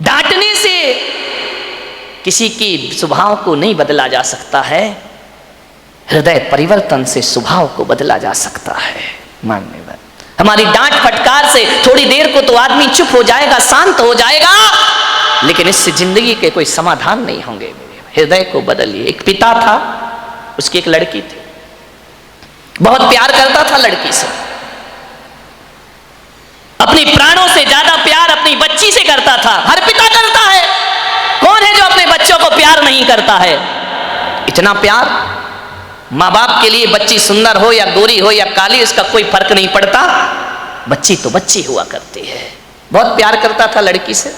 डांटने से किसी की स्वभाव को नहीं बदला जा सकता है, हृदय परिवर्तन से स्वभाव को बदला जा सकता है। मानने वाले हमारी डांट फटकार से थोड़ी देर को तो आदमी चुप हो जाएगा, शांत हो जाएगा, लेकिन इससे जिंदगी के कोई समाधान नहीं होंगे। हृदय को बदलिए। एक पिता था, उसकी एक लड़की थी, बहुत प्यार करता था लड़की से, अपनी प्राणों से ज्यादा प्यार अपनी बच्ची से करता था। हर पिता करता है, कौन है जो अपने बच्चों को प्यार नहीं करता है? इतना प्यार माँ बाप के लिए, बच्ची सुंदर हो या गोरी हो या काली, इसका कोई फर्क नहीं पड़ता, बच्ची तो बच्ची हुआ करती है। बहुत प्यार करता था लड़की से,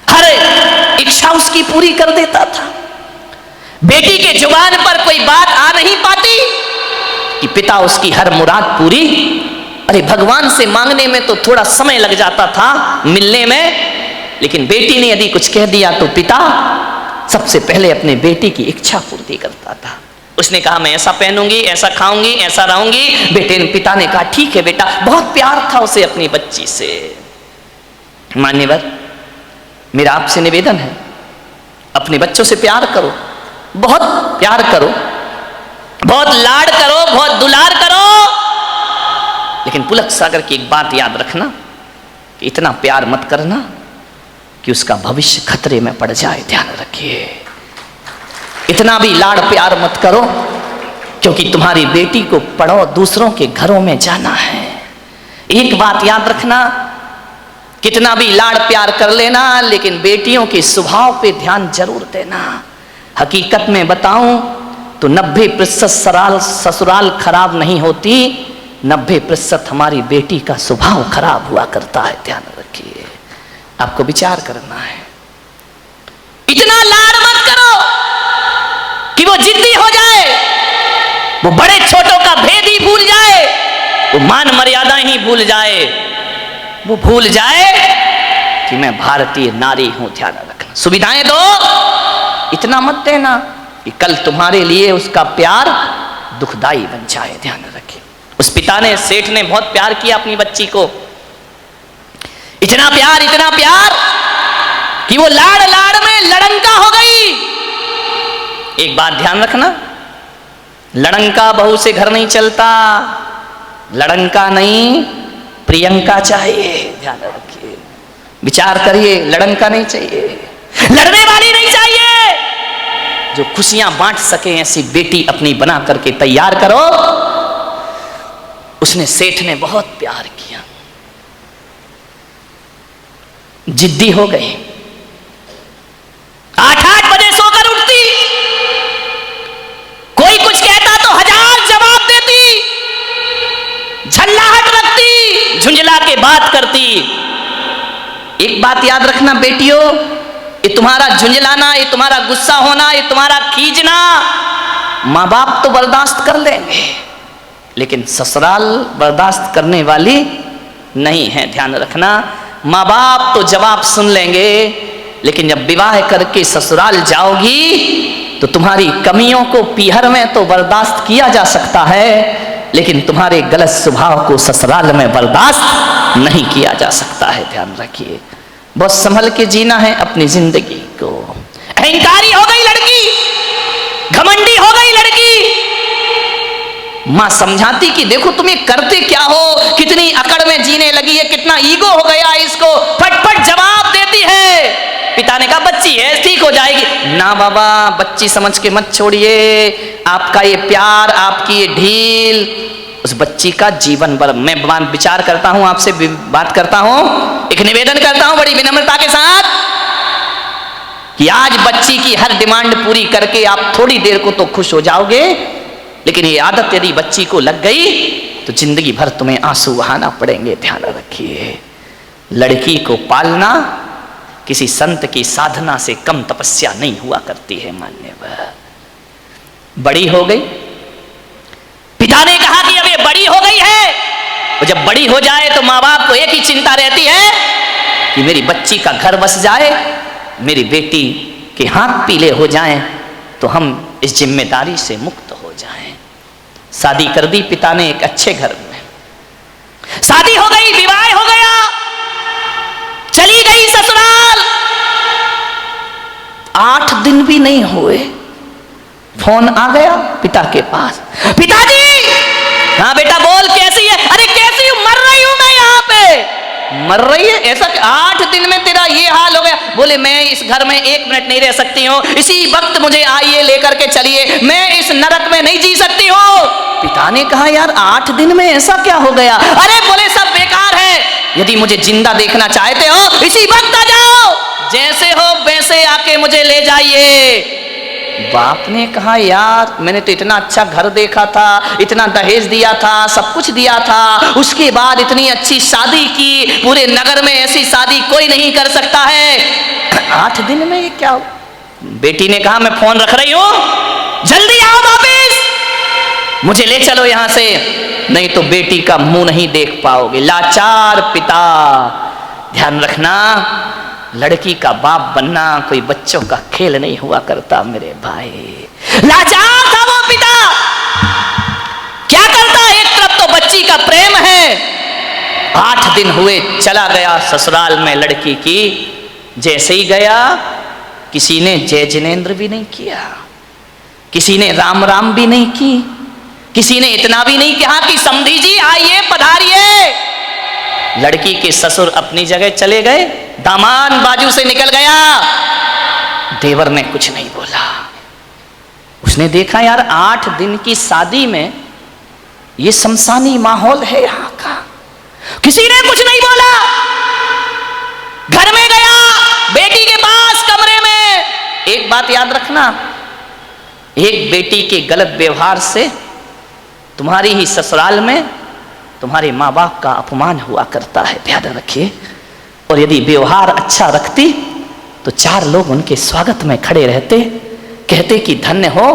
हर इच्छा उसकी पूरी कर देता था। बेटी के जुबान पर कोई बात आ नहीं पाती कि पिता उसकी हर मुराद पूरी। अरे भगवान से मांगने में तो थोड़ा समय लग जाता था, मिलने में, लेकिन बेटी ने यदि कुछ कह दिया तो पिता सबसे पहले अपने बेटी की इच्छा पूर्ति करता था। उसने कहा मैं ऐसा पहनूंगी, ऐसा खाऊंगी, ऐसा रहूंगी। पिता ने कहा ठीक है बेटा। बहुत प्यार था उसे अपनी बच्ची से। मान्यवर, मेरा आपसे निवेदन है, अपने बच्चों से प्यार करो, बहुत प्यार करो, बहुत लाड करो, बहुत दुलार करो, लेकिन पुलक सागर की एक बात याद रखना कि इतना प्यार मत करना कि उसका भविष्य खतरे में पड़ जाए। ध्यान रखिए, इतना भी लाड़ प्यार मत करो, क्योंकि तुम्हारी बेटी को पढ़ो, दूसरों के घरों में जाना है। एक बात याद रखना, कितना भी लाड़ प्यार कर लेना, लेकिन बेटियों के स्वभाव पे ध्यान जरूर देना। हकीकत में बताऊं तो 90% ससुराल खराब नहीं होती, 90% हमारी बेटी का स्वभाव खराब हुआ करता है। ध्यान रखिए, आपको विचार करना है। इतना लाड़ मत करो कि वो जिद्दी हो जाए, वो बड़े छोटों का भेद ही भूल जाए, वो मान मर्यादा ही भूल जाए, वो भूल जाए कि मैं भारतीय नारी हूं। ध्यान रखना, सुविधाएं दो, इतना मत देना कि कल तुम्हारे लिए उसका प्यार दुखदाई बन जाए। ध्यान रखिए, उस पिता ने, सेठ ने बहुत प्यार किया अपनी बच्ची को, इतना प्यार कि वो लाड़ लाड़ में लड़ंका हो गई। एक बात ध्यान रखना, लड़ंका बहू से घर नहीं चलता, लड़ंका नहीं प्रियंका चाहिए। ध्यान रखिए, विचार करिए, लड़ंका नहीं चाहिए, लड़ने वाली नहीं चाहिए, जो खुशियां बांट सके ऐसी बेटी अपनी बना करके तैयार करो। उसने, सेठ ने बहुत प्यार किया, जिद्दी हो गई, 8-8 बजे सोकर उठती, कोई कुछ कहता तो 1000 जवाब देती, झल्लाहट रखती, झुंझला के बात करती। एक बात याद रखना बेटियों, ये तुम्हारा झुंझलाना, ये तुम्हारा गुस्सा होना, ये तुम्हारा खींचना माँ बाप तो बर्दाश्त कर लेंगे, लेकिन ससुराल बर्दाश्त करने वाली नहीं है। ध्यान रखना, माँ बाप तो जवाब सुन लेंगे, लेकिन जब विवाह करके ससुराल जाओगी तो तुम्हारी कमियों को पीहर में तो बर्दाश्त किया जा सकता है, लेकिन तुम्हारे गलत स्वभाव को ससुराल में बर्दाश्त नहीं किया जा सकता है। ध्यान रखिए, बहुत संभल के जीना है अपनी जिंदगी को। अहंकारी हो गई लड़की, घमंडी हो गई लड़की, मां समझाती कि देखो तुम्हें करते क्या हो, कितनी अकड़ में जीने लगी है, कितना ईगो हो गया इसको, फटफट जवाब देती है। पिता ने कहा बच्ची है, ठीक हो जाएगी। ना बाबा, बच्ची समझ के मत छोड़िए, आपका ये प्यार, आपकी ये ढील उस बच्ची का जीवन भर। मैं विचार करता हूं, आपसे बात करता हूं, एक निवेदन करता हूं बड़ी विनम्रता के साथ कि आज बच्ची की हर डिमांड पूरी करके आप थोड़ी देर को तो खुश हो जाओगे, लेकिन ये आदत यदि बच्ची को लग गई तो जिंदगी भर तुम्हें आंसू बहाना पड़ेंगे। ध्यान रखिए, लड़की को पालना किसी संत की साधना से कम तपस्या नहीं हुआ करती है। मान्यवर, बड़ी हो गई, पिता ने कहा कि अब ये बड़ी हो गई है, और जब बड़ी हो जाए तो माँ बाप को एक ही चिंता रहती है कि मेरी बच्ची का घर बस जाए, मेरी बेटी के हाथ पीले हो जाएं, तो हम इस जिम्मेदारी से मुक्त हो जाएं। शादी कर दी पिता ने एक अच्छे घर में, शादी हो गई, विवाह हो गया, चली गई ससुराल, भी नहीं हुए, फोन आ गया पिता के पास, पिताजी। हाँ बेटा बोल, कैसी है? अरे कैसी हूं, मर रही हूं मैं यहाँ पे। मर रही है? ऐसा 8 दिन में तेरा ये हाल हो गया? बोले मैं इस घर में 1 मिनट नहीं रह सकती हूँ, इसी वक्त मुझे आइए लेकर के चलिए, मैं इस नरक में नहीं जी सकती हूँ। पिता ने कहा यार 8 दिन में ऐसा क्या हो गया? अरे बोले सब बेकार है, यदि मुझे जिंदा देखना चाहते हो इसी वक्त आ जाओ, जैसे हो वैसे आके मुझे ले जाइए। बाप ने कहा यार मैंने तो इतना अच्छा घर देखा था, इतना दहेज दिया था, सब कुछ दिया था, उसके बाद इतनी अच्छी शादी की, पूरे नगर में ऐसी शादी कोई नहीं कर सकता है, 8 दिन में ये क्या हो? बेटी ने कहा मैं फोन रख रही हूं, जल्दी आओ वापिस, मुझे ले चलो यहां से, नहीं तो बेटी का मुंह नहीं देख पाओगे। लाचार पिता। ध्यान रखना, लड़की का बाप बनना कोई बच्चों का खेल नहीं हुआ करता मेरे भाई। लाचार था वो पिता, क्या करता? एक तरफ तो बच्ची का प्रेम है, 8 दिन हुए चला गया ससुराल में लड़की की। जैसे ही गया किसी ने जय जिनेन्द्र भी नहीं किया, किसी ने राम राम भी नहीं की, किसी ने इतना भी नहीं कहा कि समधी जी आइए पधारिए। लड़की के ससुर अपनी जगह चले गए, दामाद बाजू से निकल गया, देवर ने कुछ नहीं बोला। उसने देखा यार 8 दिन की शादी में ये शमशानी माहौल है यहाँ का, किसी ने कुछ नहीं बोला। घर में गया, बेटी के पास कमरे में। एक बात याद रखना, एक बेटी के गलत व्यवहार से तुम्हारी ही ससुराल में तुम्हारे माँ बाप का अपमान हुआ करता है, ध्यान रखिए। और यदि व्यवहार अच्छा रखती तो 4 लोग उनके स्वागत में खड़े रहते, कहते कि धन्य हो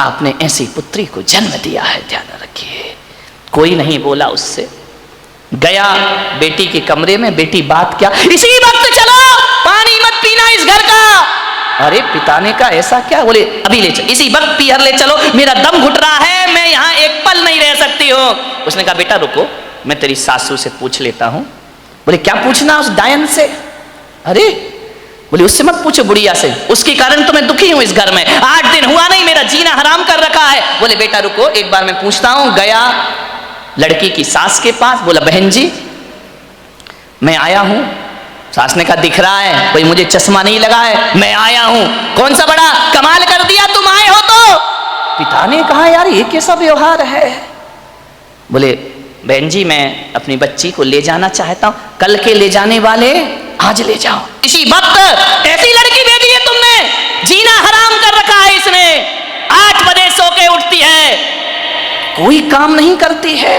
आपने ऐसी पुत्री को जन्म दिया है, ध्यान रखिए। कोई नहीं बोला उससे। गया बेटी के कमरे में, बेटी बात क्या, इसी वक्त चलो, पानी मत पीना इस घर का। अरे पिता ने कहा ऐसा क्या? बोले अभी ले चलो, इसी वक्त पीहर ले चलो, मेरा दम घुट रहा है, मैं यहाँ एक पल नहीं रह सकती हूँ। उसने कहा बेटा रुको, मैं तेरी सासू से पूछ लेता हूँ। बोले क्या पूछना उस डायन से? अरे बोले उससे मत पूछो, बुढ़िया से, उसके कारण तो मैं दुखी हूं इस घर में, 8 दिन हुआ नहीं, मेरा जीना हराम कर रखा है। बोले बेटा रुको, एक बार मैं पूछता हूं। गया लड़की की सास के पास, बोला बहन जी मैं आया हूं। सास ने कहा दिख रहा है, कोई मुझे चश्मा नहीं लगा है, मैं आया हूं। कौन सा बड़ा कमाल कर दिया तुम आए हो तो? पिता ने कहा यार ये कैसा व्यवहार है? बोले बहन जी मैं अपनी बच्ची को ले जाना चाहता हूं, कल के ले जाने वाले आज ले जाओ। इसी वक्त ऐसी लड़की भेजी है तुमने, जीना हराम कर रखा है इसने, 8 बजे सो के उठती है, कोई काम नहीं करती है,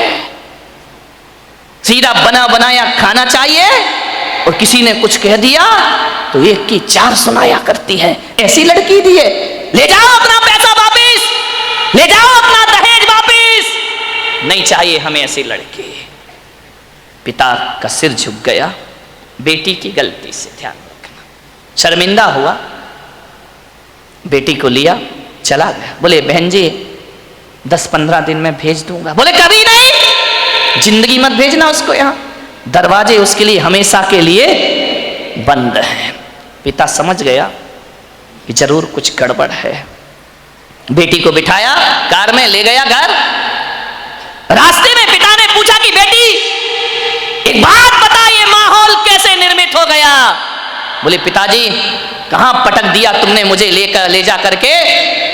सीधा बना बनाया खाना चाहिए, और किसी ने कुछ कह दिया तो 1 की 4 सुनाया करती है। ऐसी लड़की दी है, ले जाओ अपना पैसा वापिस, ले जाओ अपना दहेज वापिस, नहीं चाहिए हमें ऐसी लड़की। पिता का सिर झुक गया बेटी की गलती से, ध्यान रखना। शर्मिंदा हुआ, बेटी को लिया चला गया। बोले बहन जी 10-15 दिन में भेज दूंगा। बोले कभी नहीं, जिंदगी मत भेजना उसको यहाँ, दरवाजे उसके लिए हमेशा के लिए बंद हैं। पिता समझ गया कि जरूर कुछ गड़बड़ है। बेटी को बिठाया, कार में ले गया घर। रास्ते में पिता ने पूछा कि बेटी एक बात बता, ये माहौल कैसे निर्मित हो गया? बोले पिताजी कहां पटक दिया तुमने मुझे ले जा करके,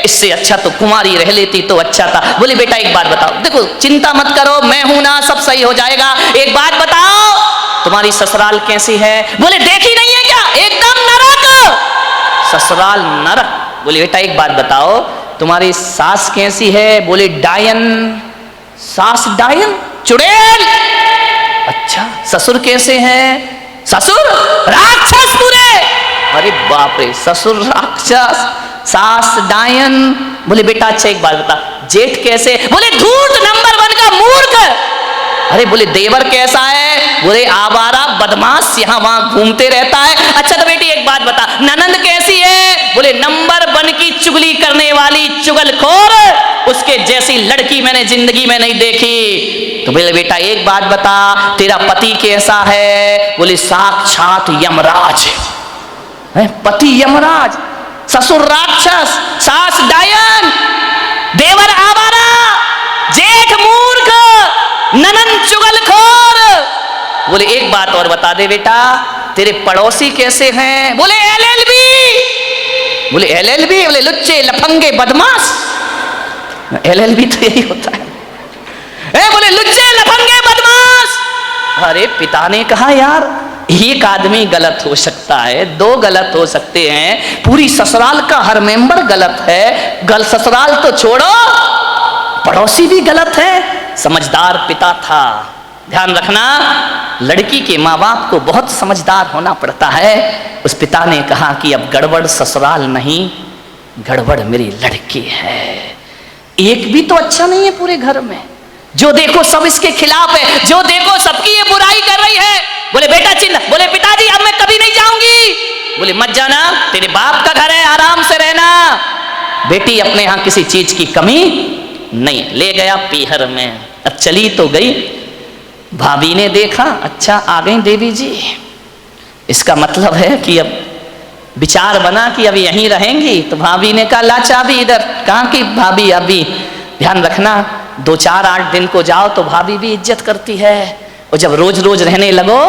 इससे अच्छा तो कुमारी रह लेती तो अच्छा था। बोले बेटा एक बात बताओ, देखो चिंता मत करो, मैं हूं ना, सब सही हो जाएगा। एक बात बताओ तुम्हारी ससुराल कैसी है? बोले देखी नहीं है क्या, एकदम नरक, ससुराल नरक। बोले बेटा एक बात बताओ तुम्हारी सास कैसी है? बोले डायन। सास डायन, चुड़ैल। अच्छा ससुर कैसे हैं? ससुर राक्षस पूरे। अरे बाप रे, ससुर राक्षस, सास डायन। बोले बेटा अच्छा एक बात बता, जेठ कैसे? बोले धूर्त नंबर 1 का मूर्ख। अरे बोले देवर कैसा है? बोले आवारा बदमाश, यहाँ वहां घूमते रहता है। अच्छा तो बेटी एक बात बता, ननंद कैसी है? बोले नंबर 1 की चुगली करने वाली चुगलखोर, उसके जैसी लड़की मैंने जिंदगी में नहीं देखी। तो बोले बेटा एक बात बता, तेरा पति कैसा है? बोले साक्षात यमराज है, पति यमराज, ससुर राक्षस, सास डायन, देवर आवारा, जेठ मूर्ख, ननंद चुगलखोर। बोले एक बात और बता दे बेटा, तेरे पड़ोसी कैसे हैं? बोले LLB। बोले LLB? बोले लुच्चे लफंगे बदमाश। LLB तो यही होता है। बोले लुच्चे लफंगे बदमाश। अरे पिता ने कहा यार एक आदमी गलत हो सकता है, दो गलत हो सकते हैं, पूरी ससुराल का हर मेंबर गलत है। ससुराल तो छोड़ो, पड़ोसी भी गलत है। समझदार पिता था। ध्यान रखना, लड़की के माँ बाप को बहुत समझदार होना पड़ता है। उस पिता ने कहा कि अब गड़बड़ ससुराल नहीं, गड़बड़ मेरी लड़की है। एक भी तो अच्छा नहीं है पूरे घर में, जो देखो सब इसके खिलाफ है, जो देखो सबकी ये बुराई कर रही है। बोले बेटा चिल्ला, बोले पिताजी अब मैं कभी नहीं जाऊंगी। बोले मत जाना, तेरे बाप का घर है, आराम से रहना। बेटी अपने यहां किसी चीज की कमी नहीं। ले गया पीहर में। अब चली तो गई, भाभी ने देखा अच्छा आ गई देवी जी, इसका मतलब है कि अब विचार बना कि अब यहीं रहेंगी। तो भाभी ने कहा ला चाबी इधर। कहाँ की भाभी? अभी ध्यान रखना 2-4-8 दिन को जाओ तो भाभी भी इज्जत करती है, और जब रोज रोज रहने लगो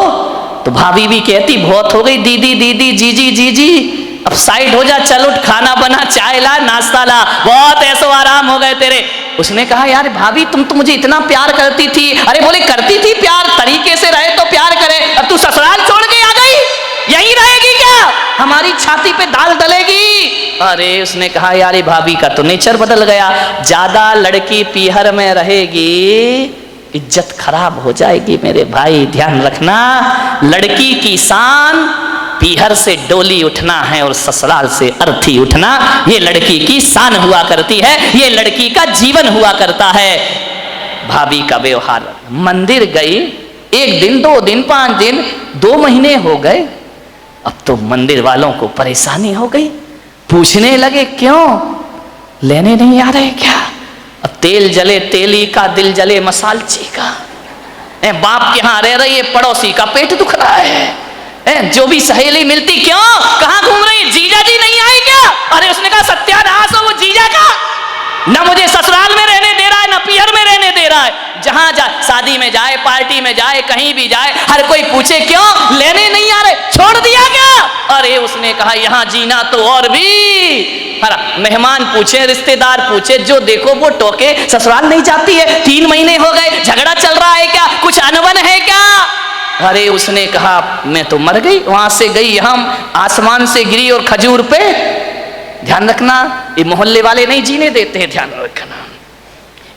तो भाभी भी कहती बहुत हो गई, दीदी दीदी, जीजी जीजी, अब साइड हो जा, चल उठ, खाना बना, चाय ला, नाश्ता ला, बहुत ऐसो आराम हो गए तेरे। उसने कहा यार भाभी तुम तो मुझे इतना प्यार करती थी। अरे बोले करती थी प्यार, तरीके से रहे तो प्यार करे, अब तू ससुराल छोड़ के आ गई, यहीं रहेगी क्या? हमारी छाती पे दाल डलेगी। अरे उसने कहा यार भाभी का तो नेचर बदल गया, ज्यादा लड़की पीहर में रहेगी इज्जत खराब हो जाएगी मेरे भाई। ध्यान रखना, लड़की की शान पीहर से डोली उठना है और ससुराल से अर्थी उठना, ये लड़की की शान हुआ करती है, ये लड़की का जीवन हुआ करता है। भाभी का व्यवहार, मंदिर गई 1 दिन 2 दिन 5 दिन 2 महीने हो गए, अब तो मंदिर वालों को परेशानी हो गई। पूछने लगे क्यों, लेने नहीं आ रहे क्या? अब तेल जले तेली का, दिल जले मसालची का। बाप के यहाँ रह रही है, पड़ोसी का पेट दुख रहा है। जो भी सहेली मिलती, क्यों कहाँ घूम रही है, जीजा जी नहीं आए क्या? अरे उसने कहा सत्यानाश हो वो जीजा का, ना मुझे ससुराल में रहने दे रहा है, ना पीहर में रहने दे रहा है। जहां जाए, शादी में जाए, पार्टी में जाए, कहीं भी जाए, हर कोई पूछे क्यों लेने नहीं आ रहे, छोड़ दिया क्या? अरे उसने कहा यहाँ जीना तो और भी। मेहमान पूछे, रिश्तेदार पूछे, जो देखो वो टोके, ससुराल नहीं जाती है, 3 महीने हो गए, झगड़ा चल रहा है क्या, कुछ अनबन है क्या? अरे उसने कहा मैं तो मर गई, वहां से गई, हम आसमान से गिरी और खजूर पे। ध्यान रखना, ये मोहल्ले वाले नहीं जीने देते हैं, ध्यान रखना,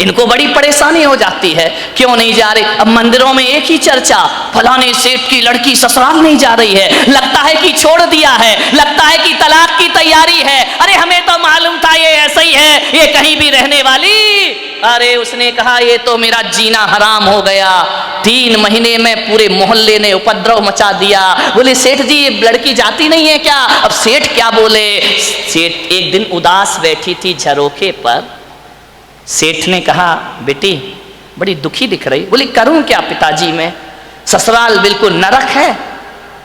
इनको बड़ी परेशानी हो जाती है, क्यों नहीं जा रहे? अब मंदिरों में एक ही चर्चा, फलाने सेठ की लड़की ससुराल नहीं जा रही है, लगता है कि छोड़ दिया है, लगता है कि तलाक की तैयारी है। अरे हमें तो मालूम था ये ऐसा ही है, ये कहीं भी रहने वाली। अरे उसने कहा ये तो मेरा जीना हराम हो गया, 3 महीने में पूरे मोहल्ले ने उपद्रव मचा दिया। बोले सेठ जी ये लड़की जाती नहीं है क्या? अब सेठ क्या बोले? सेठ एक दिन उदास बैठी थी झरोखे पर, सेठ ने कहा बेटी बड़ी दुखी दिख रही। बोली करूं क्या पिताजी, मैं ससुराल बिल्कुल नरक है,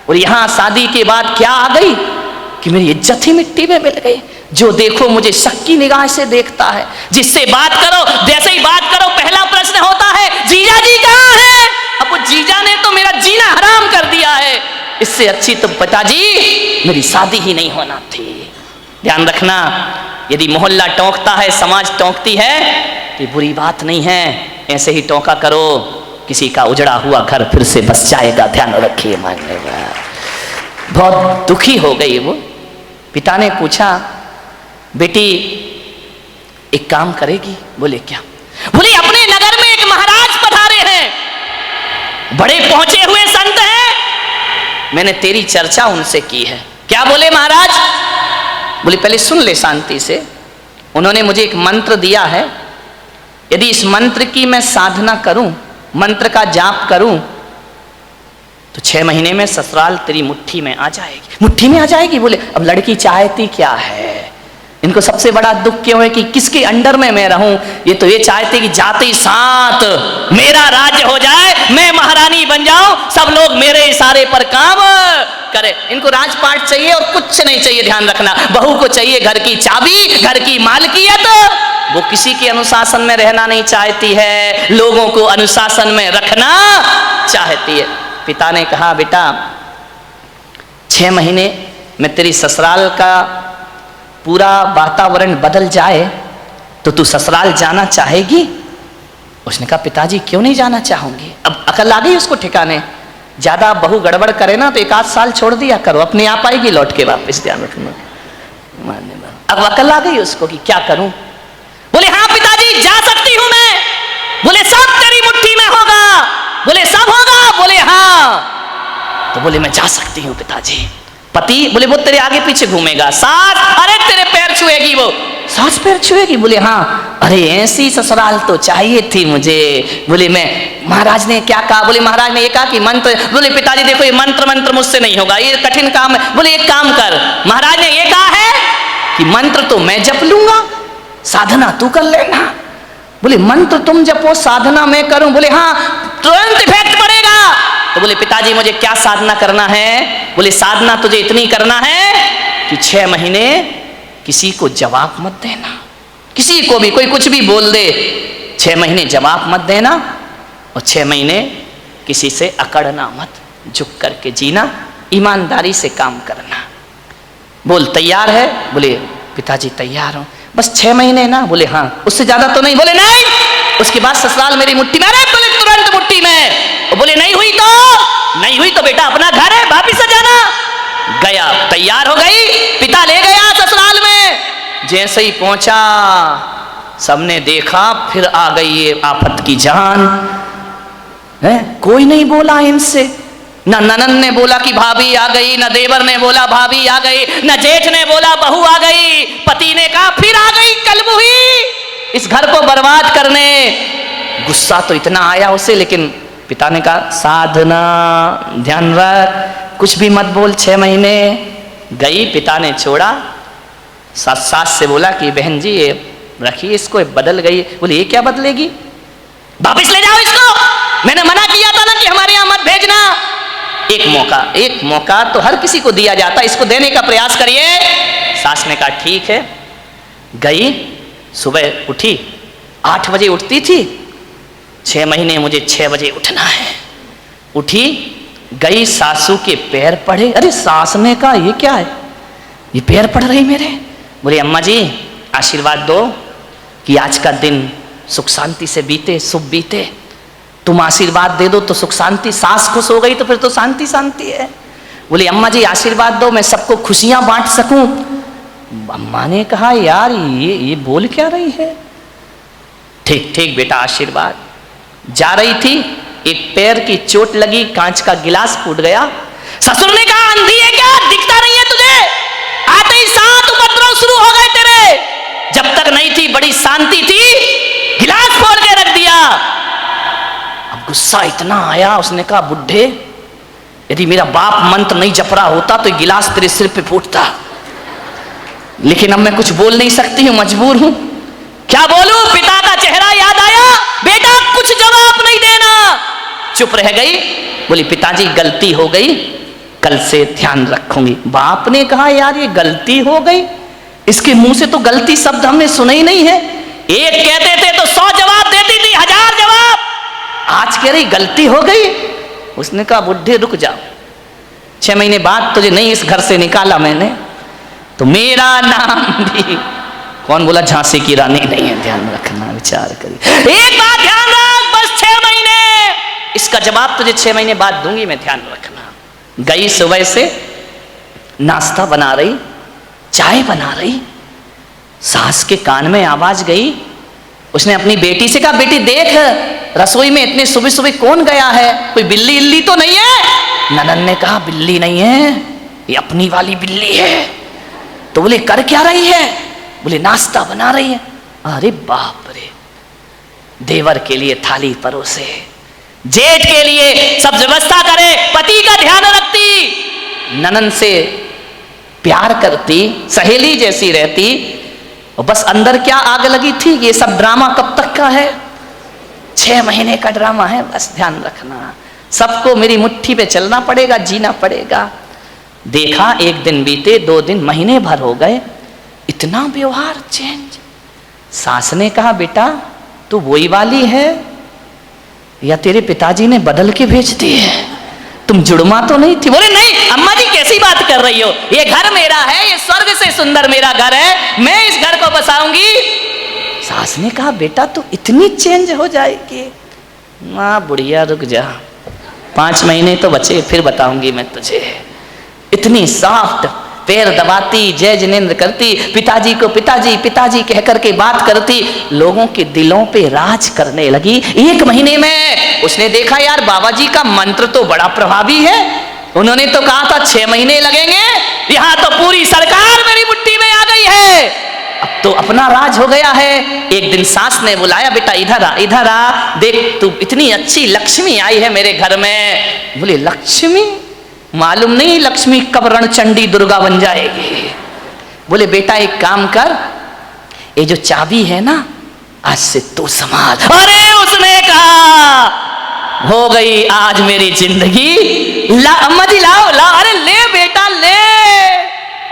और यहां शादी के बाद क्या आ गई कि मेरी इज्जत ही मिट्टी में मिल गई। जो देखो मुझे शक की निगाह से देखता है, जिससे बात करो, जैसे ही बात करो पहला प्रश्न होता है जीजा जी कहाँ है? अब वो जीजा ने तो मेरा जीना हराम कर दिया है, इससे अच्छी तो पिताजी मेरी शादी ही नहीं होना थी। ध्यान रखना, यदि मोहल्ला टोंकता है, समाज टोंकती है, ये बुरी बात नहीं है, ऐसे ही टोंका करो, किसी का उजड़ा हुआ घर फिर से बस जाएगा। ध्यान रखिए, मानने बहुत दुखी हो गई वो। पिता ने पूछा बेटी एक काम करेगी? बोले क्या? बोले अपने नगर में एक महाराज पधारे हैं, बड़े पहुंचे हुए संत हैं, मैंने तेरी चर्चा उनसे की है। क्या बोले महाराज? बोले पहले सुन ले शांति से। उन्होंने मुझे एक मंत्र दिया है, यदि इस मंत्र की मैं साधना करूं, मंत्र का जाप करूं, तो 6 महीने में ससुराल तेरी मुट्ठी में आ जाएगी। मुट्ठी में आ जाएगी? बोले अब लड़की चाहती क्या है? इनको सबसे बड़ा दुख क्यों है कि किसके अंडर में मैं रहूं? ये तो ये चाहते कि जाते ही साथ मेरा राज्य हो जाए, मैं महारानी बन जाऊं, सब लोग मेरे इशारे पर काम करे। इनको राजपाट चाहिए और कुछ नहीं चाहिए, ध्यान रखना। बहू को चाहिए घर की चाबी, घर की मालकियत। वो किसी के अनुशासन में रहना नहीं चाहती है, लोगों को अनुशासन में रखना चाहती है। पिता ने कहा, बेटा 6 महीने में तेरी ससुराल का पूरा वातावरण बदल जाए तो तू ससुराल जाना चाहेगी? उसने कहा, पिताजी क्यों नहीं जाना चाहूंगी। अब अकल आ गई उसको ठिकाने। ज्यादा बहू गड़बड़ करे ना तो 1 आध साल छोड़ दिया करो, अपने आप आएगी लौट के वापस, ध्यान रखना। अब अकल आ गई उसको कि क्या करूं। बोले, हाँ पिताजी जा सकती हूं मैं। बोले, सब तेरी मुट्ठी में होगा। बोले, सब होगा। बोले, हाँ। तो बोले, मैं जा सकती हूं पिताजी। पति बोले, वो तेरे आगे पीछे घूमेगा। सास, अरे तेरे पैर छुएगी वो। सास पैर छुएगी? बोले, हाँ। अरे ऐसी ससुराल तो चाहिए थी मुझे। बोले, मैं महाराज ने क्या कहा? बोले, महाराज ने ये कहा कि मंत्र। बोले, पिताजी देखो ये मंत्र मुझसे नहीं होगा, ये कठिन काम है। बोले, एक काम कर, महाराज ने ये कहा है कि मंत्र तो मैं जप लूंगा, साधना तू कर लेना। बोले, मंत्र तुम जपो, साधना मैं करूं? बोले, हाँ, तुरंत इफेक्ट पड़ेगा। तो बोले, पिताजी मुझे क्या साधना करना है? बोले, साधना तुझे इतनी करना है कि 6 महीने किसी को जवाब मत देना, किसी को भी कोई कुछ भी बोल दे, 6 महीने जवाब मत देना, और 6 महीने किसी से अकड़ना मत, झुक करके जीना, ईमानदारी से काम करना। बोल, तैयार है? बोले, पिताजी तैयार हूं, बस 6 महीने ना। बोले, हाँ। उससे ज्यादा तो नहीं? बोले, नहीं। उसके बाद ससुराल मेरी मुट्ठी में। अरे बोले, तुरंत मुट्ठी में। बोले, नहीं हुई तो बेटा अपना घर है, वापिस आ जाना। गया, तैयार हो गई, पिता ले गया ससुराल में। जैसे ही पहुंचा, सबने देखा, फिर आ गई ये आफत की जान है। कोई नहीं बोला इनसे, न ननन ने बोला कि भाभी आ गई, न देवर ने बोला भाभी आ गई, न जेठ ने बोला बहू आ गई। पति ने कहा, फिर आ गई कलमुही इस घर को बर्बाद करने। गुस्सा तो इतना आया उसे, लेकिन पिता ने कहा, साधना, ध्यान रख, कुछ भी मत बोल। 6 महीने गई, पिता ने छोड़ा। सास से बोला कि बहन जी ये रखिए इसको, ये बदल गई। बोले, ये क्या बदलेगी? वापिस ले जाओ इसको, मैंने मना किया था ना कि हमारे यहां मत भेजना। एक मौका तो हर किसी को दिया जाता, इसको देने का प्रयास करिए। सास ने कहा, ठीक है। गई, सुबह उठी, 8 बजे उठती थी, 6 महीने मुझे 6 बजे उठना है। उठी, गई, सासू के पैर पड़े। अरे सास ने कहा, ये क्या है, ये पैर पड़ रही मेरे। बोले, अम्मा जी आशीर्वाद दो कि आज का दिन सुख शांति से बीते, शुभ बीते। तुम आशीर्वाद दे दो तो सुख शांति। सास खुश हो गई तो फिर तो शांति शांति है। बोले, अम्मा जी आशीर्वाद दो, मैं सबको खुशियां बांट सकूं। अम्मा ने कहा, यार ये बोल क्या रही है। ठीक बेटा आशीर्वाद। जा रही थी, एक पैर की चोट लगी, कांच का गिलास फूट गया। ससुर ने कहा, अंधी है क्या, दिखता नहीं है तुझे? आते ही 7 उपद्रव शुरू हो गए तेरे। जब तक नहीं थी बड़ी शांति थी, गिलास फोड़ के रख दिया। अब गुस्सा इतना आया, उसने कहा, बुढ़े यदि मेरा बाप मंत्र नहीं जप रहा होता तो गिलास तेरे सिर पे फूटता, लेकिन अब मैं कुछ बोल नहीं सकती हूं, मजबूर हूं। क्या बोलूं? पिता का चेहरा याद आया। बेटा कुछ जवाब नहीं देना। चुप रह गई। बोली, पिताजी गलती हो गई, कल से ध्यान रखूंगी। बाप ने कहा, यार ये गलती हो गई, इसके मुंह से तो गलती शब्द हमने सुने ही नहीं है। एक कहते थे तो 100 जवाब देती थी, 1000 जवाब। आज कह रही गलती हो गई। उसने कहा, बुढ़े रुक जाओ, 6 महीने बाद तुझे नहीं इस घर से निकाला मैंने तो मेरा नाम भी, कौन बोला झांसी की रानी नहीं है। ध्यान रखना, विचार करिए। एक बात ध्यान रख, बस 6 महीने, इसका जवाब तुझे 6 महीने बाद दूंगी मैं, ध्यान रखना। गई, सुबह से नाश्ता बना रही, चाय बना रही, सास के कान में आवाज गई। उसने अपनी बेटी से कहा, बेटी देख रसोई में इतने सुबह सुबह कौन गया है, कोई बिल्ली इल्ली तो नहीं है? ननन ने कहा, बिल्ली नहीं है, ये अपनी वाली बिल्ली है। तो बोले, कर क्या रही है? बोले, नाश्ता बना रही है। अरे बाप रे, देवर के लिए थाली परोसे, जेठ के लिए सब व्यवस्था करे, पति का ध्यान रखती, ननन से प्यार करती, सहेली जैसी रहती। और बस अंदर क्या आग लगी थी, ये सब ड्रामा कब तक का है? 6 महीने का ड्रामा है, बस ध्यान रखना। सबको मेरी मुट्ठी पे चलना पड़ेगा, जीना पड़ेगा। देखा, एक दिन बीते, 2 दिन, महीने भर हो गए, इतना व्यवहार चेंज। सास ने कहा, बेटा तू वही वाली है या तेरे पिताजी ने बदल के भेज दी है, तुम जुड़मा तो नहीं थी? बोले नहीं अम्मा जी कैसी बात कर रही हो, ये घर मेरा है, ये स्वर्ग से सुंदर मेरा घर है, मैं इस घर को बसाऊंगी। सास ने कहा, बेटा तू इतनी चेंज हो जाएगी? माँ बुढ़िया रुक जा, 5 महीने तो बचे, फिर बताऊंगी मैं तुझे। इतनी सॉफ्ट, पैर दबाती, जय जिनेंद्र करती, पिताजी को पिताजी पिताजी कह करके बात करती, लोगों के दिलों पे राज करने लगी। 1 महीने में उसने देखा यार बाबा जी का मंत्र तो बड़ा प्रभावी है, उन्होंने तो कहा था 6 महीने लगेंगे, यहां तो पूरी सरकार मेरी मुट्ठी में आ गई है, अब तो अपना राज हो गया है। एक दिन सास ने बुलाया, बेटा इधर आ, देख तू इतनी अच्छी लक्ष्मी आई है मेरे घर में। बोले लक्ष्मी? मालूम नहीं लक्ष्मी कब रणचंडी दुर्गा बन जाएगी। बोले बेटा एक काम कर, ये जो चाबी है ना, आज से तू संभाल। अरे उसने कहा हो गई आज मेरी जिंदगी, ला अम्मा जी लाओ लाओ, अरे ले बेटा ले।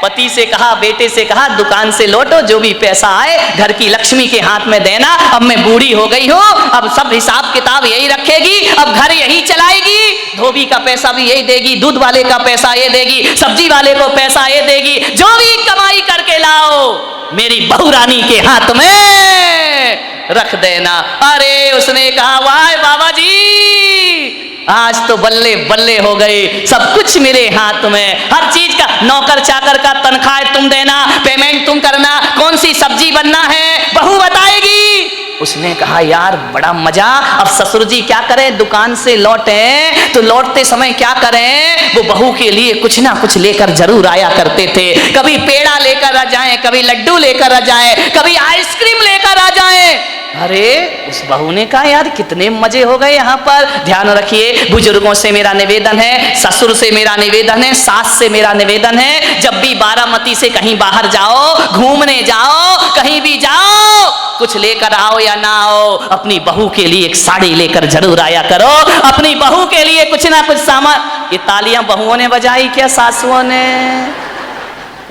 पति से कहा, बेटे से कहा, दुकान से लौटो, जो भी पैसा आए घर की लक्ष्मी के हाथ में देना, अब मैं बूढ़ी हो गई हूँ, अब सब हिसाब किताब यही रखेगी, अब घर यही चलाएगी, धोबी का पैसा भी यही देगी, दूध वाले का पैसा ये देगी, सब्जी वाले को पैसा ये देगी, जो भी कमाई करके लाओ मेरी बहू रानी के हाथ में रख देना। अरे उसने कहा वाह बाबा जी, आज तो बल्ले बल्ले हो गए, सब कुछ मेरे हाथ में, हर चीज का, नौकर चाकर का तनख्वाह तुम देना, पेमेंट तुम करना, कौन सी सब्जी बनना है बहू बताएगी। उसने कहा यार बड़ा मजा। अब ससुर जी क्या करें, दुकान से लौटे तो लौटते समय क्या करें, वो बहू के लिए कुछ ना कुछ लेकर जरूर आया करते थे, कभी पेड़ा लेकर आ जाए, कभी लड्डू लेकर आ जाए, कभी आइसक्रीम लेकर आ जाए। अरे उस बहू ने कहा यार कितने मजे हो गए यहाँ पर। ध्यान रखिए, बुजुर्गों से मेरा निवेदन है, ससुर से मेरा निवेदन है, सास से मेरा निवेदन है, जब भी बारामती से कहीं बाहर जाओ, घूमने जाओ, कहीं भी जाओ, कुछ लेकर आओ या ना आओ, अपनी बहू के लिए एक साड़ी लेकर जरूर आया करो, अपनी बहू के लिए कुछ ना कुछ सामान। ये तालियां बहुओं ने बजाई क्या सासुओं ने?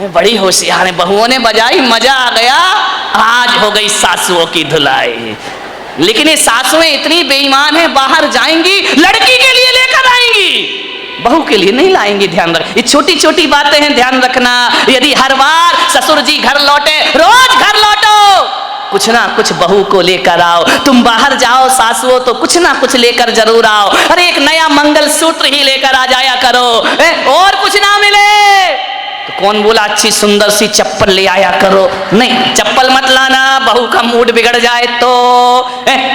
बड़ी होशियार है, बहुओं ने बजाई, मजा आ गया। आज हो गई सासुओं की धुलाई। लेकिन ये सासुएं इतनी बेईमान है, बाहर जाएंगी लड़की के लिए लेकर आएंगी, बहू के लिए नहीं लाएंगी। ध्यान रख, ये छोटी छोटी बातें हैं, ध्यान रखना। यदि हर बार ससुर जी घर लौटे, रोज घर लौटो, कुछ ना कुछ बहू को लेकर आओ। तुम बाहर जाओ सासुओं तो कुछ ना कुछ लेकर जरूर आओ। अरे एक नया मंगल सूत्र ही लेकर आ जाया करो, और कुछ ना मिले तो कौन बोला अच्छी सुंदर सी चप्पल ले आया करो, नहीं चप्पल मत लाना, बहू का मूड बिगड़ जाए तो।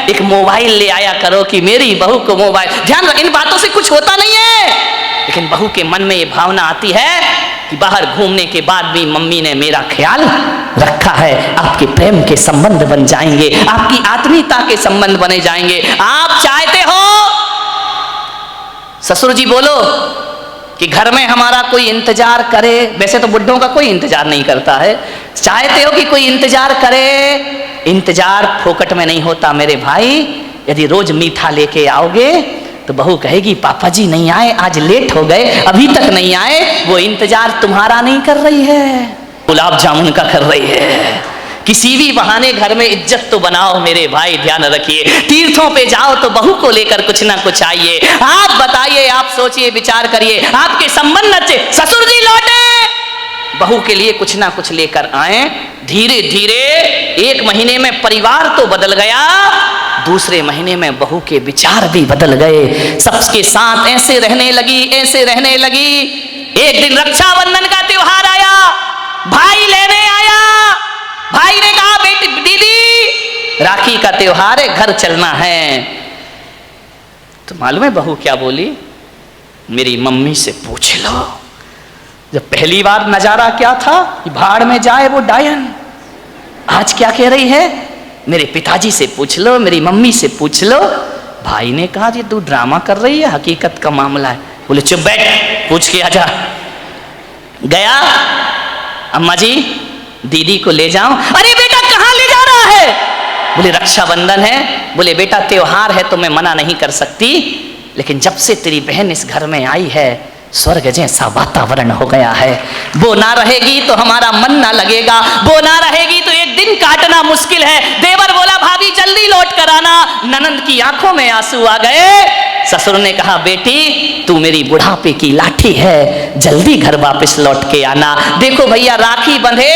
एक मोबाइल ले आया करो कि मेरी बहू को मोबाइल। ध्यान रख, इन बातों से कुछ होता नहीं है, लेकिन बहू के मन में ये भावना आती है कि बाहर घूमने के बाद भी मम्मी ने मेरा ख्याल रखा है। आपके प्रेम के संबंध बन जाएंगे, आपकी आत्मीयता के संबंध बने जाएंगे। आप चाहते हो ससुर जी बोलो कि घर में हमारा कोई इंतजार करे, वैसे तो बुड्ढों का कोई इंतजार नहीं करता है, चाहते हो कि कोई इंतजार करे। इंतजार फोकट में नहीं होता मेरे भाई। यदि रोज मीठा लेके आओगे तो बहू कहेगी पापा जी नहीं आए, आज लेट हो गए, अभी तक नहीं आए। वो इंतजार तुम्हारा नहीं कर रही है, गुलाब जामुन का कर रही है। किसी भी बहाने घर में इज्जत तो बनाओ मेरे भाई, ध्यान रखिए। तीर्थों पे जाओ तो बहू को लेकर कुछ ना कुछ आइए। आप बताइए, आप सोचिए, विचार करिए, आपके संबंध अच्छे, ससुर जी लौटे, बहू के लिए कुछ ना कुछ लेकर आए। धीरे धीरे 1 महीने में परिवार तो बदल गया, दूसरे महीने में बहू के विचार भी बदल गए। सबके साथ ऐसे रहने लगी, ऐसे रहने लगी। एक दिन रक्षाबंधन का त्योहार आया, भाई लेने आया। भाई ने कहा बेटी दीदी राखी का त्योहार है, घर चलना है। तो मालूम है बहू क्या बोली? मेरी मम्मी से पूछ लो। जब पहली बार नजारा क्या था, भाड़ में जाए वो डायन, आज क्या कह रही है? मेरे पिताजी से पूछ लो, मेरी मम्मी से पूछ लो। भाई ने कहा ये तू ड्रामा कर रही है, हकीकत का मामला है। बोले चुप बैठ, पूछ के आजा। गया, अम्मा जी दीदी को ले जाऊं। अरे बेटा कहां ले जा रहा है? बोले रक्षाबंधन है। बोले बेटा त्योहार है तो मैं मना नहीं कर सकती, लेकिन जब से तेरी बहन इस घर में आई है, स्वर्ग जैसा वातावरण हो गया है। वो ना रहेगी तो हमारा मन ना लगेगा, वो ना रहेगी तो एक दिन काटना मुश्किल है। देवर बोला भाभी जल्दी लौट कर आना। ननंद की आंखों में आंसू आ गए। ससुर ने कहा बेटी तू मेरी बुढ़ापे की लाठी है, जल्दी घर वापस लौट के आना। देखो भैया राखी बंधे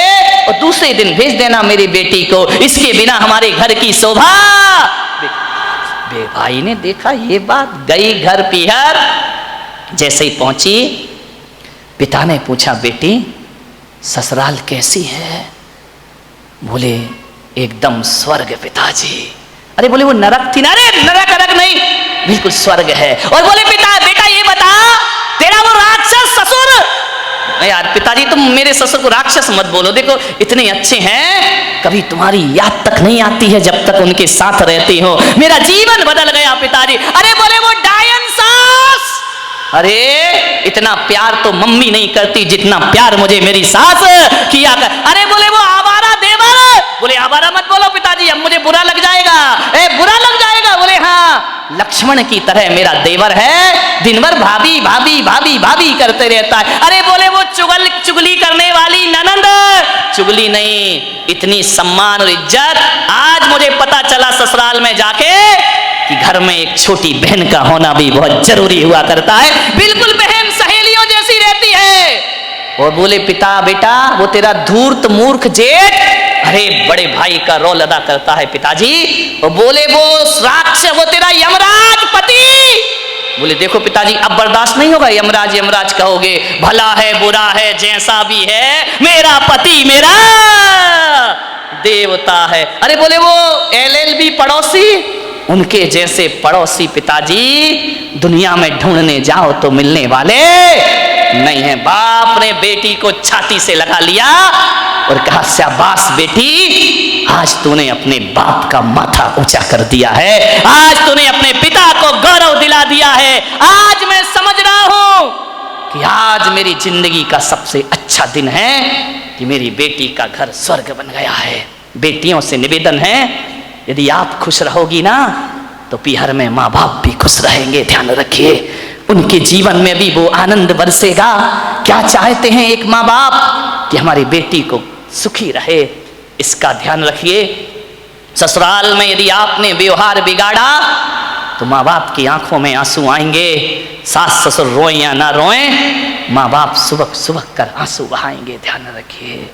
और दूसरे दिन भेज देना मेरी बेटी को, इसके बिना हमारे घर की शोभा। भाई ने देखा ये बात, गई घर पीहर। जैसे ही पहुंची पिता ने पूछा बेटी ससुराल कैसी है? बोले एकदम स्वर्ग पिताजी। अरे बोले वो नरक थी ना? अरे नरक नरक नहीं, बिल्कुल स्वर्ग है। और बोले बेटा ये बता तेरा वो राक्षस ससुर। यार पिताजी तुम मेरे ससुर को राक्षस मत बोलो, देखो इतने अच्छे हैं, कभी तुम्हारी याद तक नहीं आती है जब तक उनके साथ रहती हो। मेरा जीवन बदल गया पिताजी। अरे बोले वो डायन सास। अरे इतना प्यार तो मम्मी नहीं करती जितना प्यार मुझे मेरी सास किया कर। अरे बोले वो आवारा देवर। बोले आवारा मत बोलो पिताजी, अब मुझे बुरा लग जाएगा। बुरा लग जाएगा? बोले हाँ लक्ष्मण की तरह मेरा देवर है, दिन भर भाभी भाभी भाभी भाभी करते रहता है। अरे बोले वो चुगली करने वाली ननंद। चुगली नहीं, इतनी सम्मान और इज्जत आज मुझे पता चला ससुराल में जाके कि घर में एक छोटी बहन का होना भी बहुत जरूरी हुआ करता है। बिल्कुल बहन सहेलियों जैसी रहती है। और बोले पिता बेटा वो तेरा धूर्त मूर्ख जेठ अरे बड़े भाई का रोल अदा करता है पिताजी। और बोले वो राक्षस वो तेरा यमराज पति। बोले देखो पिताजी अब बर्दाश्त नहीं होगा, यमराज यमराज कहोगे, भला है बुरा है जैसा भी है मेरा पति मेरा देवता है। अरे बोले वो LLB पड़ोसी, उनके जैसे पड़ोसी पिताजी दुनिया में ढूंढने जाओ तो मिलने वाले नहीं है। बाप ने बेटी को छाती से लगा लिया और कहा शाबाश बेटी, आज तूने अपने बाप का माथा ऊंचा कर दिया है, आज तूने अपने पिता को गौरव दिला दिया है। आज मैं समझ रहा हूं कि आज मेरी जिंदगी का सबसे अच्छा दिन है कि मेरी बेटी का घर स्वर्ग बन गया है। बेटियों से निवेदन है यदि आप खुश रहोगी ना तो पीहर में माँ बाप भी खुश रहेंगे। ध्यान रखिए उनके जीवन में भी वो आनंद बरसेगा। क्या चाहते हैं एक माँ बाप कि हमारी बेटी को सुखी रहे, इसका ध्यान रखिए। ससुराल में यदि आपने व्यवहार बिगाड़ा तो माँ बाप की आंखों में आंसू आएंगे। सास ससुर रोएं या ना रोएं, माँ बाप सुबह सुबह कर आंसू बहाएंगे। ध्यान रखिए।